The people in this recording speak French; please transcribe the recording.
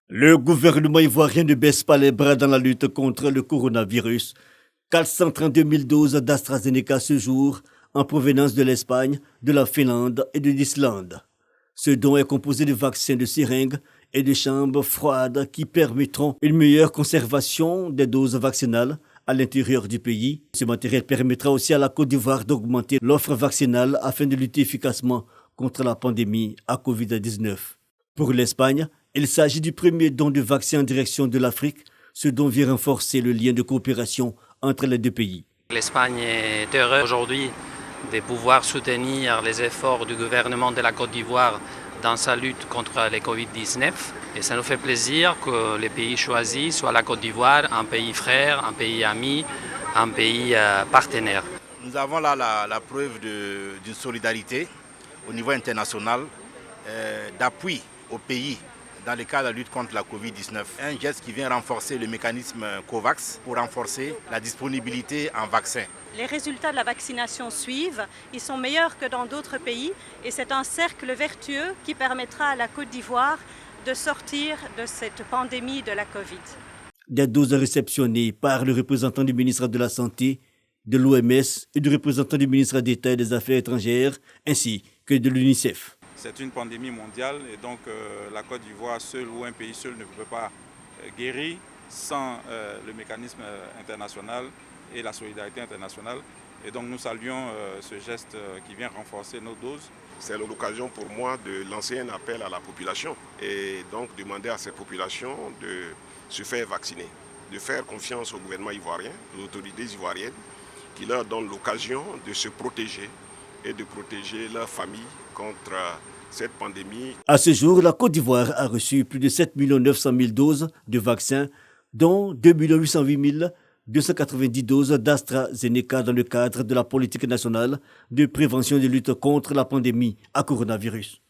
Le gouvernement ivoirien ne baisse pas les bras dans la lutte contre le coronavirus. 432 000 doses d'AstraZeneca ce jour, en provenance de l'Espagne, de la Finlande et de l'Islande. Ce don est composé de vaccins de seringues et de chambres froides qui permettront une meilleure conservation des doses vaccinales à l'intérieur du pays. Ce matériel permettra aussi à la Côte d'Ivoire d'augmenter l'offre vaccinale afin de lutter efficacement contre la pandémie à Covid-19. Pour l'Espagne, il s'agit du premier don de vaccin en direction de l'Afrique, ce don vient renforcer le lien de coopération entre les deux pays. L'Espagne est heureuse aujourd'hui de pouvoir soutenir les efforts du gouvernement de la Côte d'Ivoire dans sa lutte contre le Covid-19. Et ça nous fait plaisir que les pays choisis soient la Côte d'Ivoire, un pays frère, un pays ami, un pays partenaire. Nous avons là la preuve d'une solidarité au niveau international, d'appui au pays dans le cadre de la lutte contre la Covid-19. Un geste qui vient renforcer le mécanisme COVAX pour renforcer la disponibilité en vaccins. Les résultats de la vaccination suivent, ils sont meilleurs que dans d'autres pays et c'est un cercle vertueux qui permettra à la Côte d'Ivoire de sortir de cette pandémie de la Covid. Des doses réceptionnées par le représentant du ministre de la Santé, de l'OMS et du représentant du ministre d'État et des Affaires étrangères, ainsi que de l'UNICEF. C'est une pandémie mondiale et donc la Côte d'Ivoire seule ou un pays seul ne peut pas guérir sans le mécanisme international et la solidarité internationale. Et donc nous saluons ce geste qui vient renforcer nos doses. C'est l'occasion pour moi de lancer un appel à la population et donc demander à ces populations de se faire vacciner, de faire confiance au gouvernement ivoirien, aux autorités ivoiriennes qui leur donnent l'occasion de se protéger et de protéger leur famille contre cette pandémie. À ce jour, la Côte d'Ivoire a reçu plus de 7 900 000 doses de vaccins, dont 2 808 290 doses d'AstraZeneca dans le cadre de la politique nationale de prévention et de lutte contre la pandémie à coronavirus.